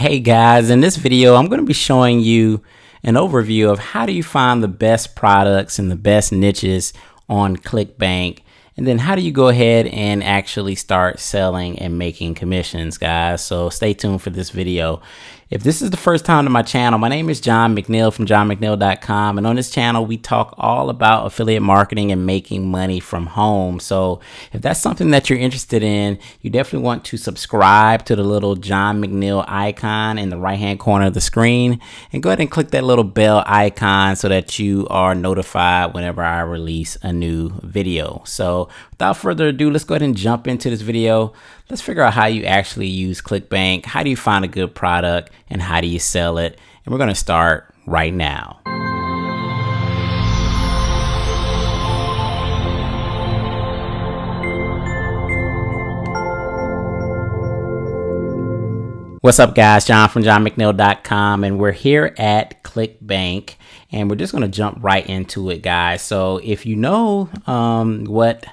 Hey guys, in this video I'm going to be showing you an overview of how do you find the best products and the best niches on Clickbank, and then how do you go ahead and actually start selling and making commissions, guys. So stay tuned for this video. If this is the first time to my channel, my name is John McNeil from johnmcneil.com, and on this channel we talk all about affiliate marketing and making money from home. So if that's something that you're interested in, you definitely want to subscribe to the little John McNeil icon in the right hand corner of the screen, and go ahead and click that little bell icon so that you are notified whenever I release a new video. So without further ado, let's go ahead and jump into this video. Let's figure out how you actually use Clickbank, how do you find a good product, and how do you sell it. And we're going to start right now. What's up, guys? John from johnmcneil.com, and we're here at Clickbank, and we're just going to jump right into it, guys. So if you know what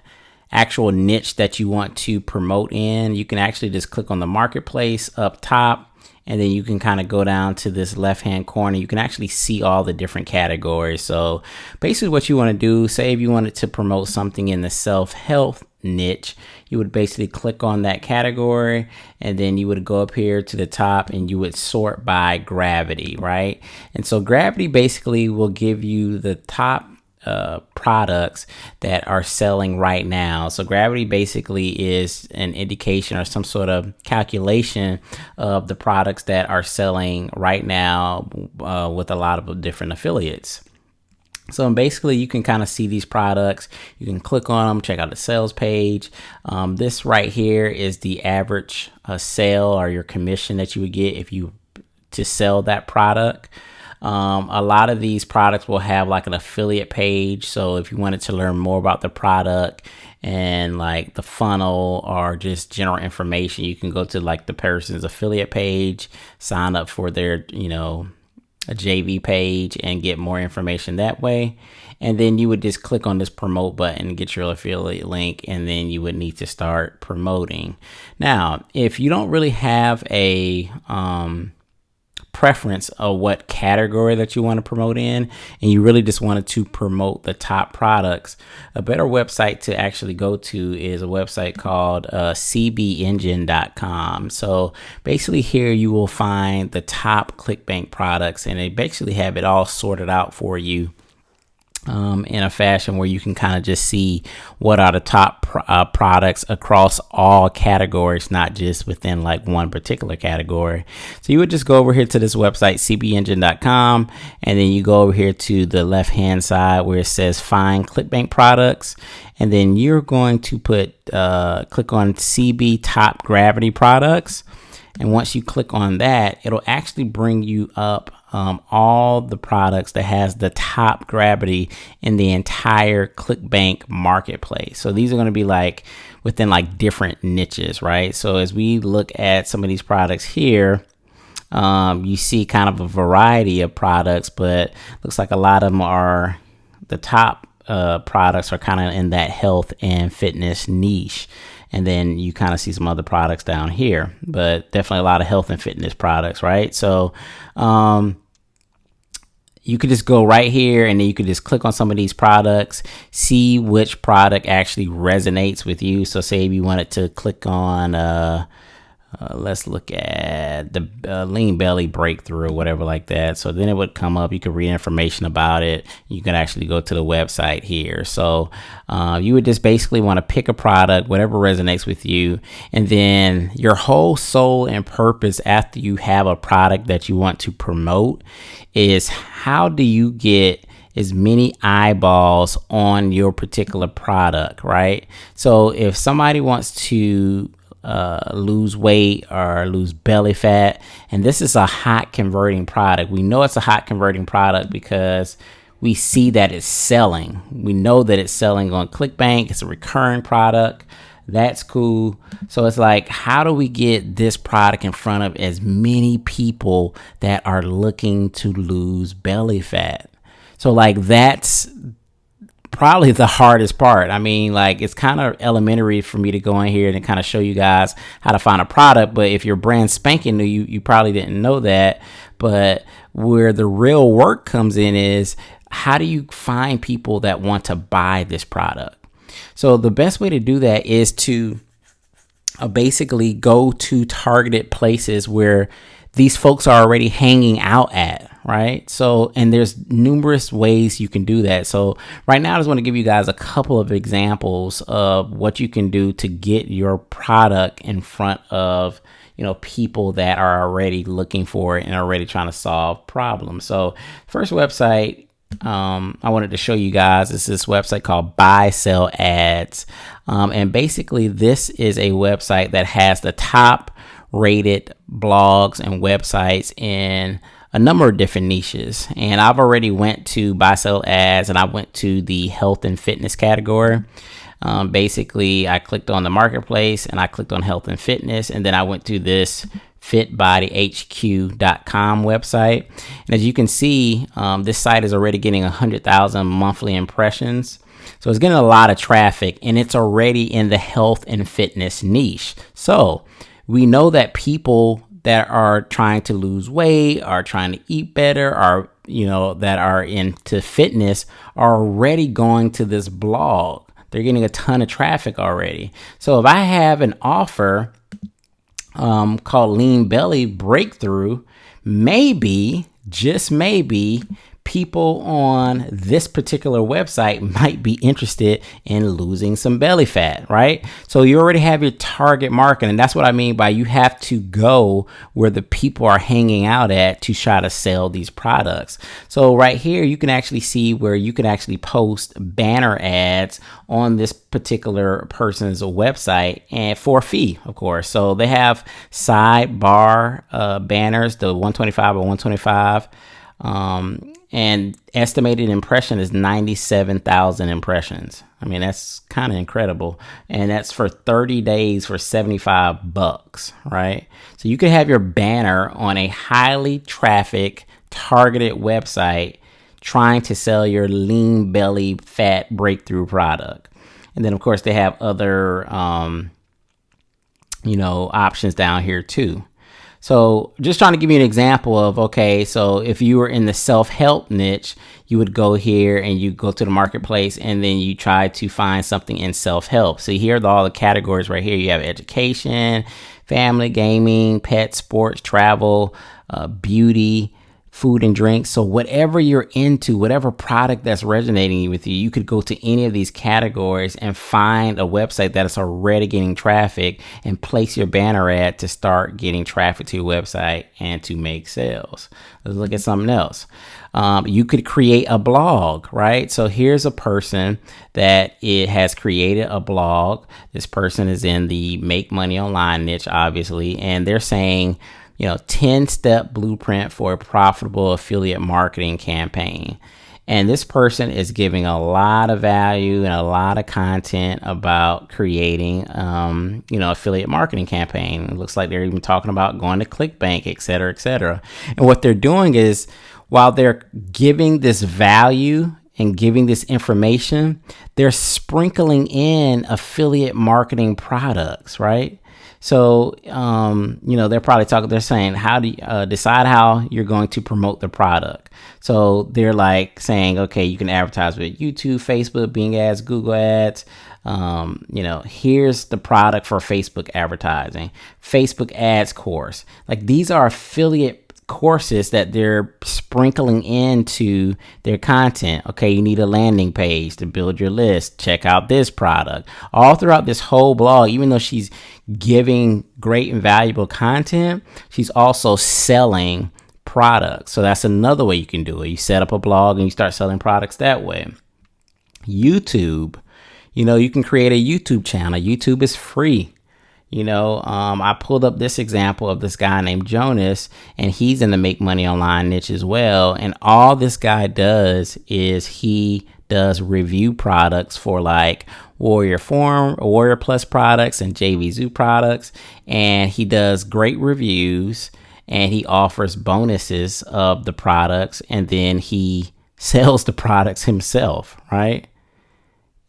actual niche that you want to promote in, you can actually just click on the marketplace up top, and then you can kind of go down to this left hand corner. You can actually see all the different categories. So basically what you want to do, say if you wanted to promote something in the self-help niche, you would basically click on that category, and then you would go up here to the top and you would sort by gravity, right? And so gravity basically will give you the top products that are selling right now. So gravity basically is an indication or some sort of calculation of the products that are selling right now with a lot of different affiliates. So basically you can kind of see these products, you can click on them, check out the sales page. This right here is the average sale or your commission that you would get if you to sell that product. A lot of these products will have like an affiliate page. So if you wanted to learn more about the product and like the funnel or just general information, you can go to like the person's affiliate page, sign up for their, a JV page and get more information that way. And then you would just click on this promote button and get your affiliate link, and then you would need to start promoting. Now, if you don't really have a preference of what category that you want to promote in, and you really just wanted to promote the top products, a better website to actually go to is a website called cbengine.com. So basically here you will find the top Clickbank products, and they basically have it all sorted out for you in a fashion where you can kind of just see what are the top products across all categories, not just within like one particular category. So you would just go over here to this website, cbengine.com, and then you go over here to the left hand side where it says find Clickbank products, and then you're going to put click on CB top gravity products. And once you click on that, it'll actually bring you up all the products that has the top gravity in the entire Clickbank Marketplace. So these are going to be like within like different niches, right? So as we look at some of these products here, you see kind of a variety of products, but looks like a lot of them are the top products are kind of in that health and fitness niche. And then you kind of see some other products down here, but definitely a lot of health and fitness products, right? So you could just go right here, and then you could just click on some of these products, see which product actually resonates with you. So say if you wanted to click on let's look at the lean belly breakthrough or whatever like that. So then it would come up, you could read information about it. You can actually go to the website here. So you would just basically want to pick a product, whatever resonates with you. And then your whole soul and purpose after you have a product that you want to promote is how do you get as many eyeballs on your particular product, right? So if somebody wants to lose weight or lose belly fat, and this is a hot converting product, we know it's a hot converting product because we see that it's selling. We know that it's selling on Clickbank. It's a recurring product. That's cool. So it's like, how do we get this product in front of as many people that are looking to lose belly fat? So like that's probably the hardest part. I mean, like, it's kind of elementary for me to go in here and kind of show you guys how to find a product. But if you're brand spanking new, you probably didn't know that. But where the real work comes in is, how do you find people that want to buy this product? So the best way to do that is to basically go to targeted places where these folks are already hanging out at, right? So, and there's numerous ways you can do that. So right now, I just want to give you guys a couple of examples of what you can do to get your product in front of, people that are already looking for it and already trying to solve problems. So first website I wanted to show you guys is this website called Buy Sell Ads. And basically this is a website that has the top rated blogs and websites in a number of different niches. And I've already went to Buy Sell Ads, and I went to the health and fitness category. Basically, I clicked on the marketplace and I clicked on health and fitness, and then I went to this fitbodyhq.com website. And as you can see, this site is already getting 100,000 monthly impressions. So it's getting a lot of traffic, and it's already in the health and fitness niche. So we know that people that are trying to lose weight, are trying to eat better, are, that are into fitness are already going to this blog. They're getting a ton of traffic already. So if I have an offer called Lean Belly Breakthrough, maybe, just maybe, people on this particular website might be interested in losing some belly fat, right? So you already have your target market, and that's what I mean by you have to go where the people are hanging out at to try to sell these products. So right here, you can actually see where you can actually post banner ads on this particular person's website, and for a fee, of course. So they have sidebar banners, the 125 or 125. And estimated impression is 97,000 impressions. I mean, that's kind of incredible. And that's for 30 days for $75, right? So you could have your banner on a highly trafficked, targeted website trying to sell your lean belly fat breakthrough product. And then, of course, they have other, options down here too. So just trying to give you an example of, okay, so if you were in the self-help niche, you would go here and you go to the marketplace, and then you try to find something in self-help. So here are all the categories right here. You have education, family, gaming, pet, sports, travel, beauty, food and drink. So whatever you're into, whatever product that's resonating with you, you could go to any of these categories and find a website that is already getting traffic and place your banner ad to start getting traffic to your website and to make sales. Let's look at something else. You could create a blog, right? So here's a person that it has created a blog. This person is in the make money online niche, obviously, and they're saying, 10-step blueprint for a profitable affiliate marketing campaign. And this person is giving a lot of value and a lot of content about creating, affiliate marketing campaign. It looks like they're even talking about going to Clickbank, et cetera, et cetera. And what they're doing is, while they're giving this value and giving this information, they're sprinkling in affiliate marketing products, right? So, they're saying, how do you decide how you're going to promote the product? So they're like saying, okay, you can advertise with YouTube, Facebook, Bing ads, Google ads. Here's the product for Facebook advertising, Facebook ads course. Like, these are affiliate courses that they're sprinkling into their content. Okay, you need a landing page to build your list. Check out this product. All throughout this whole blog, even though she's giving great and valuable content, she's also selling products. So that's another way you can do it. You set up a blog and you start selling products that way. YouTube, you can create a YouTube channel. YouTube is free. I pulled up this example of this guy named Jonas, and he's in the make money online niche as well. And all this guy does is he does review products for like Warrior Form, Warrior Plus products, and JVZoo products. And he does great reviews, and he offers bonuses of the products, and then he sells the products himself, right?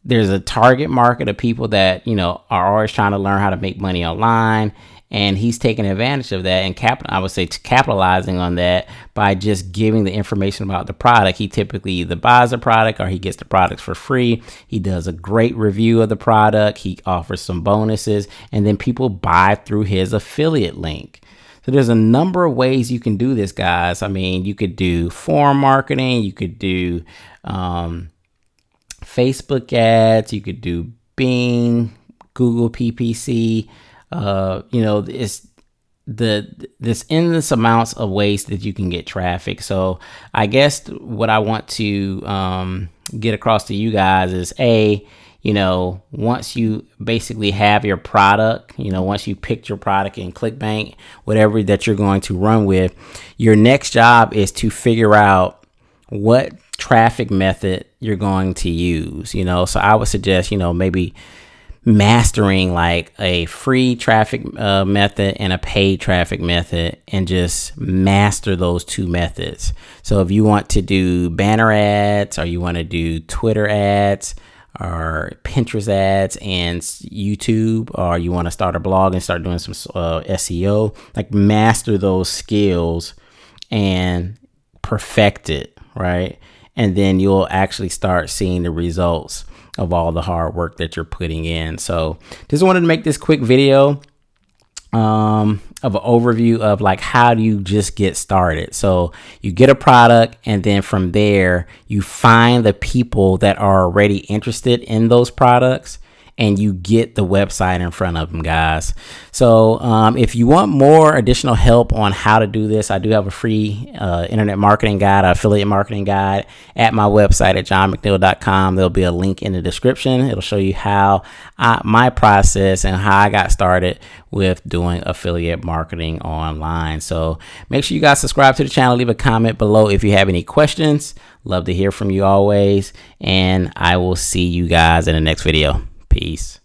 there's a target market of people that, are always trying to learn how to make money online. And he's taking advantage of that and I would say capitalizing on that by just giving the information about the product. He typically either buys a product or he gets the products for free. He does a great review of the product. He offers some bonuses, and then people buy through his affiliate link. So there's a number of ways you can do this, guys. I mean, you could do forum marketing. You could do Facebook ads. You could do Bing, Google PPC. It's this endless amounts of ways that you can get traffic. So I guess what I want to get across to you guys is once you basically have your product, once you picked your product in Clickbank, whatever that you're going to run with, your next job is to figure out what traffic method you're going to use. So I would suggest, maybe mastering like a free traffic method and a paid traffic method, and just master those two methods. So if you want to do banner ads, or you want to do Twitter ads, or Pinterest ads and YouTube, or you want to start a blog and start doing some SEO, like master those skills and perfect it, right? And then you'll actually start seeing the results of all the hard work that you're putting in. So just wanted to make this quick video of an overview of like, how do you just get started? So you get a product, and then from there you find the people that are already interested in those products, and you get the website in front of them, guys. So if you want more additional help on how to do this, I do have a free internet marketing guide, affiliate marketing guide at my website at johnmcneil.com. There'll be a link in the description. It'll show you how my process and how I got started with doing affiliate marketing online. So make sure you guys subscribe to the channel, leave a comment below if you have any questions. Love to hear from you always, and I will see you guys in the next video. Peace.